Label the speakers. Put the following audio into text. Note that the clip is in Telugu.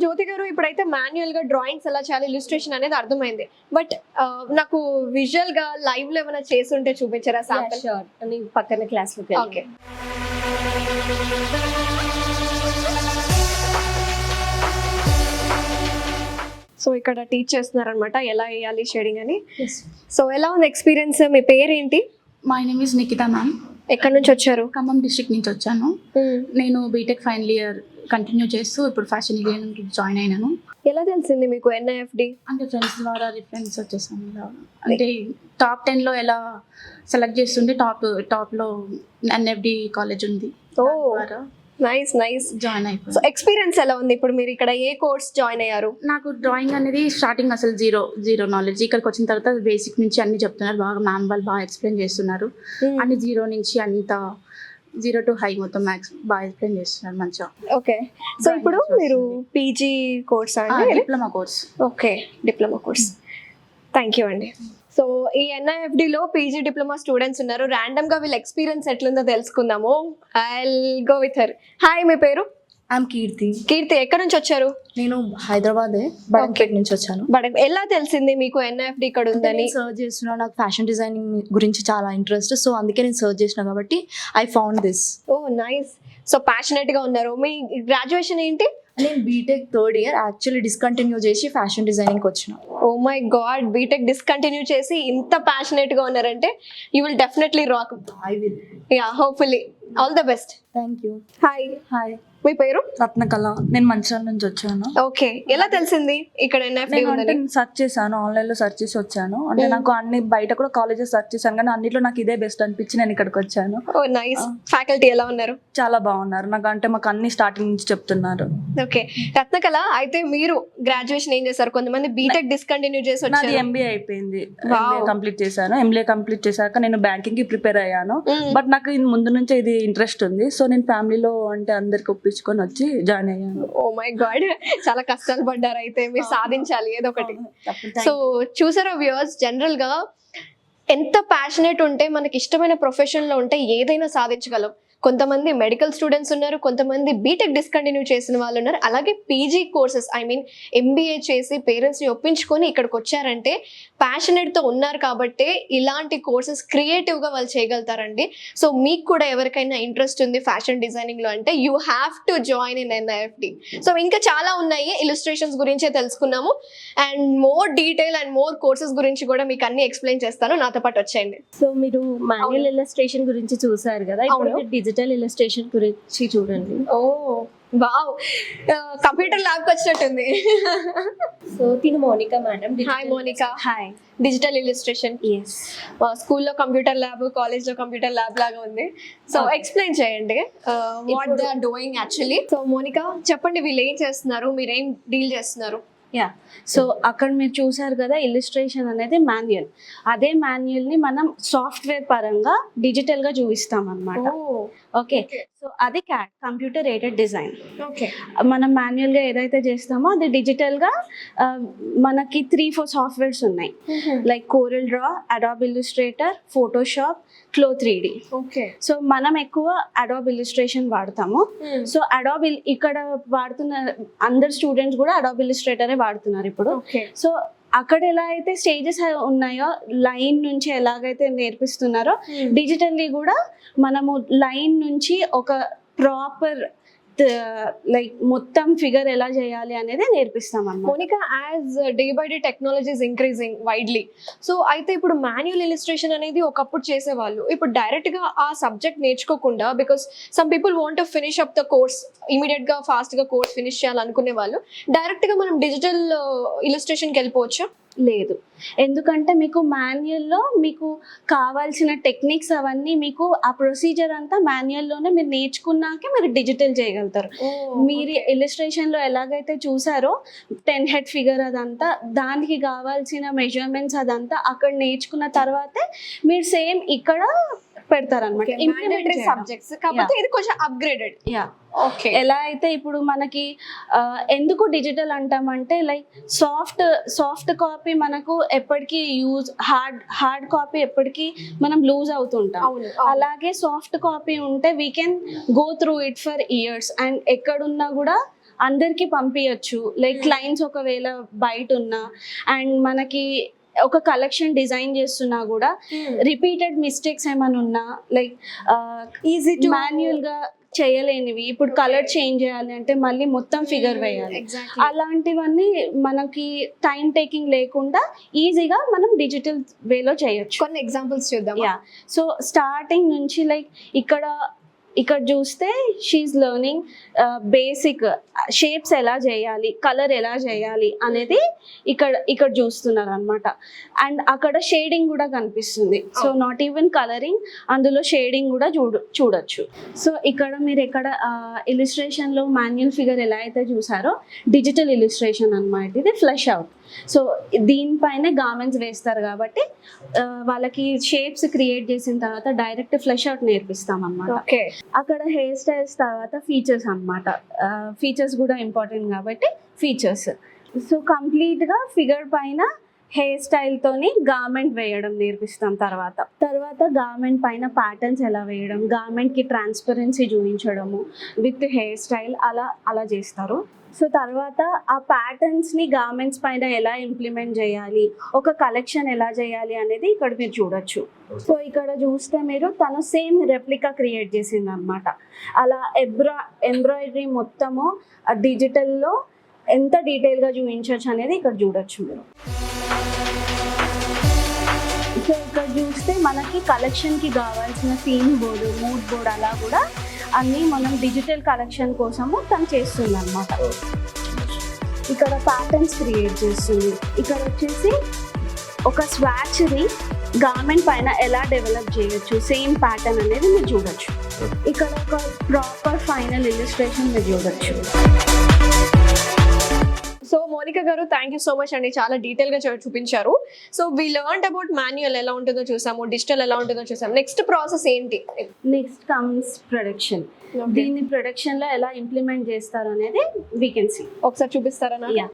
Speaker 1: జ్యోతి గారు ఇప్పుడైతే మాన్యువల్ గా డ్రాయింగ్స్ ఎలా చేయాలి, ఇలిస్ట్రేషన్ అనేది అర్థమైంది. బట్ నాకు విజువల్ గా లైవ్ లో ఏమైనా చేసి ఉంటే చూపించారా శాంపిల్?
Speaker 2: షూర్. అని పక్కన క్లాస్ లోకి
Speaker 1: ఓకే. సో ఇక్కడ టీచ్ చేస్తున్నారనమాట ఎలా వేయాలి షేడింగ్ అని. సో ఎలా ఉంది ఎక్స్పీరియన్స్? మీ పేరేంటి?
Speaker 3: My name is Nikhita ma'am.
Speaker 1: ఎక్కడి నుంచి వచ్చారు?
Speaker 3: ఖమ్మం డిస్ట్రిక్ట్ నుంచి వచ్చాను. నేను బీటెక్ ఫైనల్ ఇయర్ కంటిన్యూ చేస్తూ ఇప్పుడు ఫ్యాషన్ డిజైనింగ్ జాయిన్ అయినాను.
Speaker 1: ఎలా తెలిసింది మీకు NIFD?
Speaker 3: అంటే ఫ్రెండ్స్ ద్వారా రిఫరెన్స్ వచ్చేసాను. ఇలా అంటే టాప్ 10లో ఎలా సెలెక్ట్ చేస్తుంటే టాప్లో NFD కాలేజ్ ఉంది.
Speaker 1: Nice nice.
Speaker 3: జాయిన్ అయిపోయి.
Speaker 1: సో ఎక్స్పీరియన్స్ ఎలా ఉంది? ఇప్పుడు మీరు ఇక్కడ ఏ కోర్స్ జాయిన్ అయ్యారు?
Speaker 3: నాకు డ్రాయింగ్ అనేది స్టార్టింగ్ అసలు జీరో నాలెడ్జ్. ఇక్కడికి వచ్చిన తర్వాత బేసిక్ నుంచి అన్ని చెప్తున్నారు, బాగా మ్యామ్ వాళ్ళు బాగా ఎక్స్ప్లెయిన్ చేస్తున్నారు. అన్ని జీరో నుంచి అంత 0 to high మొత్తం మ్యాథ్స్ బాగా ఎక్స్ప్లెయిన్ చేస్తున్నారు మంచిగా.
Speaker 1: ఓకే. సో ఇప్పుడు మీరు PG కోర్స్ అండి?
Speaker 3: Diploma course.
Speaker 1: Okay, diploma course. Thank you అండి. సో ఈ NIFD లో PG డిప్లొమా స్టూడెంట్స్ ఉన్నారు. ర్యాండమ్ గా వీళ్ళ ఎక్స్పీరియన్స్ ఎట్లుందో తెలుసుకుందాము. I'll go with her. Hi, మీ పేరు?
Speaker 4: ఐమ్ కీర్తి.
Speaker 1: కీర్తి, ఎక్కడి నుంచి వచ్చారు?
Speaker 4: నేను హైదరాబాదే, బడంపేట నుంచి వచ్చాను.
Speaker 1: బట్ ఎలా తెలిసింది మీకు NIFD ఇక్కడ ఉందని?
Speaker 4: సర్చ్ చేస్తున్నా, నాకు ఫ్యాషన్ డిజైనింగ్ గురించి చాలా ఇంట్రెస్ట్, సో అందుకే నేను సర్చ్ చేసిన కాబట్టి I found this.
Speaker 1: Oh nice. So passionate గా ఉన్నారు. మీ గ్రాడ్యుయేషన్ ఏంటి?
Speaker 4: నేను B Tech third year actually discontinue చేసి ఫ్యాషన్ డిజైనింగ్ వచ్చిన.
Speaker 1: Oh my god, B Tech discontinue చేసి ఇంత ప్యాషనెట్ గా ఉన్నారంటే you will definitely rock.
Speaker 4: I will.
Speaker 1: Yeah, hopefully. All the best.
Speaker 4: Thank you.
Speaker 1: Hi.
Speaker 4: Hi,
Speaker 1: మీ పేరు?
Speaker 4: రత్నకళ. నేను మంచిర్యాల నుంచి వచ్చాను.
Speaker 1: ఓకే. ఎలా తెలిసింది ఇక్కడ NIFD
Speaker 4: నేను అంటే
Speaker 1: ఉందని?
Speaker 4: సెర్చ్ చేశాను, ఆన్లైన్ లో సెర్చ్ చేసి వచ్చాను. అంటే నాకు అన్ని బయట కూడా కాలేజెస్ సెర్చ్ చేశాను, కానీ అన్నిట్లో నాకు ఇదే బెస్ట్ అనిపించి నేను ఇక్కడికి వచ్చాను.
Speaker 1: ఓ నైస్. ఫ్యాకల్టీ ఎలా ఉన్నారు?
Speaker 4: చాలా బాగున్నారు. నాకు అంటే మాకు అన్ని స్టార్టింగ్ నుంచి చెప్తున్నారు.
Speaker 1: ఓకే. రత్నకళ, అయితే మీరు గ్రాడ్యుయేషన్ ఏం చేశారు? కొంతమంది బీటెక్ డిస్కంటిన్యూ చేసి
Speaker 4: నాది
Speaker 1: వచ్చారు.
Speaker 4: MBA అయిపోయింది.
Speaker 1: Wow.
Speaker 4: MBA కంప్లీట్ చేశాను. MBA కంప్లీట్ చేశాక నేను బ్యాంకింగ్ కి ప్రిపేర్ అయ్యాను. బట్ నాకు ఇది ముందు నుంచే ఇది ఇంట్రెస్ట్ ఉంది, సో నేను ఫ్యామిలీలో అంటే అందరికి ఒప్పించుకొని వచ్చి జాయిన్ అయ్యాను.
Speaker 1: ఓ మై గాడ్, చాలా కష్టాలు పడ్డారు. అయితే మీరు సాధించాలి ఏదో ఒకటి. సో చూసారా వ్యూవర్స్, జనరల్ గా ఎంత ప్యాషనేట్ ఉంటే మనకి ఇష్టమైన ప్రొఫెషన్ లో ఉంటే ఏదైనా సాధించగలం. కొంతమంది మెడికల్ స్టూడెంట్స్ ఉన్నారు, కొంతమంది బీటెక్ డిస్కంటిన్యూ చేసిన వాళ్ళు ఉన్నారు, అలాగే PG కోర్సెస్ MBA చేసి పేరెంట్స్ని ఒప్పించుకొని ఇక్కడికి వచ్చారంటే ప్యాషనేట్తో ఉన్నారు కాబట్టి ఇలాంటి కోర్సెస్ క్రియేటివ్గా వాళ్ళు చేయగలుగుతారండి. సో మీకు కూడా ఎవరికైనా ఇంట్రెస్ట్ ఉంది ఫ్యాషన్ డిజైనింగ్లో అంటే you have to join in NIFD. So ఇంకా చాలా ఉన్నాయి, ఇలిస్ట్రేషన్స్ గురించే తెలుసుకున్నాము and more detail and more courses గురించి కూడా మీకు అన్ని ఎక్స్ప్లెయిన్ చేస్తాను, నాతో పాటు వచ్చేయండి.
Speaker 2: సో మీరు మాన్యువల్ ఇలస్ట్రేషన్ గురించి చూసారు కదా, ఇప్పుడు డిజిటల్ ఇలస్ట్రేషన్ గురించి చూడండి.
Speaker 1: ఓ వావ్, కంప్యూటర్ ల్యాబ్కి వచ్చినట్టుంది.
Speaker 2: సో తిను Monika madam.
Speaker 1: Hi Monika.
Speaker 2: Hi.
Speaker 1: Digital illustration.
Speaker 2: Yes.
Speaker 1: స్కూల్లో కంప్యూటర్ ల్యాబ్, కాలేజ్లో కంప్యూటర్ ల్యాబ్ లాగా ఉంది. సో ఎక్స్ప్లెయిన్ చేయండి what they are doing actually. So Monika చెప్పండి, వీళ్ళు ఏం చేస్తున్నారు, మీరేం డీల్ చేస్తున్నారు?
Speaker 2: యా, సో అక్కడ మీరు చూసారు కదా, ఇలిస్ట్రేషన్ అనేది మాన్యువల్. అదే మాన్యువల్ని మనం సాఫ్ట్వేర్ పరంగా డిజిటల్గా చూపిస్తాం అన్నమాట. ఓకే. సో అది CAD, computer aided design.
Speaker 1: Okay.
Speaker 2: మనం మాన్యువల్గా ఏదైతే చేస్తామో అది డిజిటల్గా మనకి 3-4 సాఫ్ట్వేర్స్ ఉన్నాయి, like Corel Draw, Adobe Illustrator, Photoshop, Clo 3D.
Speaker 1: Okay.
Speaker 2: So మనం ఎక్కువ అడాబ్ ఇల్లుస్ట్రేషన్ వాడతాము. సో అడాబ్ ఇక్కడ వాడుతున్న అందరు స్టూడెంట్స్ కూడా అడాబ్ ఇల్లుస్ట్రేటరే వాడుతున్నారు ఇప్పుడు. సో అక్కడ ఎలా అయితే స్టేజెస్ ఉన్నాయో, లైన్ నుంచి ఎలాగైతే నేర్పిస్తున్నారో డిజిటల్లీ కూడా మనము లైన్ నుంచి ఒక ప్రాపర్ లైక్ మొత్తం ఫిగర్ ఎలా చేయాలి అనేది నేర్పిస్తాం అన్నమాట.
Speaker 1: Monika, as day by day technology is increasing widely. So అయితే ఇప్పుడు మాన్యువల్ ఇలిస్ట్రేషన్ అనేది ఒకప్పుడు చేసేవాళ్ళు, ఇప్పుడు డైరెక్ట్ గా ఆ సబ్జెక్ట్ నేర్చుకోకుండా, because some people want to finish up the course immediate గా ఫాస్ట్ గా కోర్స్ ఫినిష్ చేయాలనుకునే వాళ్ళు డైరెక్ట్ గా మనం డిజిటల్ ఇలిస్ట్రేషన్కి వెళ్ళిపోవచ్చు?
Speaker 2: లేదు, ఎందుకంటే మీకు మాన్యువల్లో మీకు కావాల్సిన టెక్నిక్స్ అవన్నీ మీకు ఆ ప్రొసీజర్ అంతా మాన్యువల్లోనే మీరు నేర్చుకున్నాకే మీరు డిజిటల్ చేయగలుగుతారు. మీరు ఇలిస్ట్రేషన్లో ఎలాగైతే చూసారో 10 హెడ్ ఫిగర్ అదంతా, దానికి కావాల్సిన మెజర్మెంట్స్ అదంతా అక్కడ నేర్చుకున్న తర్వాతే మీరు సేమ్ ఇక్కడ పెడతారన్నమాట.
Speaker 1: సబ్జెక్ట్స్ కాకపోతే ఇది కొంచెం అప్గ్రేడెడ్. ఓకే.
Speaker 2: ఎలా అయితే ఇప్పుడు మనకి ఎందుకు డిజిటల్ అంటామంటే, లైక్ సాఫ్ట్ కాపీ మనకు ఎప్పటికీ హార్డ్ కాపీ ఎప్పటికీ మనం లూజ్ అవుతుంటాం. అలాగే సాఫ్ట్ కాపీ ఉంటే we can go through it for years and ఎక్కడున్నా కూడా అందరికి పంపించచ్చు. లైక్ క్లయింట్స్ ఒకవేళ బయట ఉన్నా అండ్ మనకి ఒక కలెక్షన్ డిజైన్ చేస్తున్నా కూడా రిపీటెడ్ మిస్టేక్స్ ఏమైనా ఉన్నా లైక్
Speaker 1: ఈజీ టు
Speaker 2: మాన్యువల్ గా చేయలేనివి, ఇప్పుడు కలర్ చేంజ్ చేయాలి అంటే మళ్ళీ మొత్తం ఫిగర్ వేయాలి,
Speaker 1: ఎగ్జాక్ట్లీ.
Speaker 2: అలాంటివన్నీ మనకి టైం టేకింగ్ లేకుండా ఈజీగా మనం డిజిటల్ వేలో చేయొచ్చు.
Speaker 1: కొన్ని ఎగ్జాంపుల్స్ చూద్దాం.
Speaker 2: యా, సో స్టార్టింగ్ నుంచి లైక్ ఇక్కడ చూస్తే షీఈ్ లెర్నింగ్ బేసిక్ షేప్స్ ఎలా చేయాలి, కలర్ ఎలా చేయాలి అనేది ఇక్కడ చూస్తున్నారు అనమాట. అండ్ అక్కడ షేడింగ్ కూడా కనిపిస్తుంది. సో నాట్ ఈవెన్ కలరింగ్, అందులో షేడింగ్ కూడా చూడొచ్చు. సో ఇక్కడ మీరు ఇలిస్ట్రేషన్ లో మాన్యువల్ ఫిగర్ ఎలా అయితే చూసారో డిజిటల్ ఇలిస్ట్రేషన్ అన్నమాట. ఇది ఫ్లెష్ అవుట్. సో దీనిపైన గార్మెంట్స్ వేస్తారు కాబట్టి వాళ్ళకి షేప్స్ క్రియేట్ చేసిన తర్వాత డైరెక్ట్ ఫ్లెష్ అవుట్ నేర్పిస్తాం అన్నమాట.
Speaker 1: ఓకే.
Speaker 2: అక్కడ హెయిర్ స్టైల్స్ తర్వాత ఫీచర్స్ అన్నమాట. ఫీచర్స్ కూడా ఇంపార్టెంట్ కాబట్టి ఫీచర్స్. సో కంప్లీట్గా ఫిగర్ పైన హెయిర్ స్టైల్తోని గార్మెంట్ వేయడం నేర్పిస్తాం. తర్వాత గార్మెంట్ పైన ప్యాటర్న్స్ ఎలా వేయడం, గార్మెంట్కి ట్రాన్స్పరెన్సీ చూపించడము విత్ హెయిర్ స్టైల్ అలా చేస్తారు. సో తర్వాత ఆ ప్యాటర్న్స్ని గార్మెంట్స్ పైన ఎలా ఇంప్లిమెంట్ చేయాలి, ఒక కలెక్షన్ ఎలా చేయాలి అనేది ఇక్కడ మీరు చూడొచ్చు. సో ఇక్కడ చూస్తే మీరు తను సేమ్ రెప్లికా క్రియేట్ చేసింది అనమాట. అలా ఎంబ్రాయిడరీ మొత్తము డిజిటల్లో ఎంత డీటెయిల్గా చూపించవచ్చు అనేది ఇక్కడ చూడొచ్చు మీరు. సో ఇక్కడ చూస్తే మనకి కలెక్షన్కి కావాల్సిన థీమ్ బోర్డు, మూడ్ బోర్డు అలా కూడా అన్నీ మనం డిజిటల్ కలెక్షన్ కోసము తను చేస్తుంది అనమాట. ఇక్కడ ప్యాటర్న్స్ క్రియేట్ చేస్తుంది. ఇక్కడ వచ్చేసి ఒక స్వాచ్ని గార్మెంట్ పైన ఎలా డెవలప్ చేయొచ్చు, సేమ్ ప్యాటర్న్ అనేది మీరు చూడొచ్చు. ఇక్కడ ఒక ప్రాపర్ ఫైనల్ ఇలిస్ట్రేషన్ మీరు చూడొచ్చు.
Speaker 1: సో మోనికా గారు, థ్యాంక్ యూ సో మచ్ అండి, చాలా డీటెయిల్ గా చూపించారు. So we learned about manual ఎలా ఉంటుందో చూసాము, డిజిటల్ ఎలా ఉంటుందో చూసాము. నెక్స్ట్ ప్రాసెస్ ఏంటి?
Speaker 2: Next comes production. దీన్ని ప్రొడక్షన్ లో ఎలా ఇంప్లిమెంట్ చేస్తారు అనేది వీ కెన్ సీ.
Speaker 1: ఒకసారి చూపిస్తారా?
Speaker 2: యా.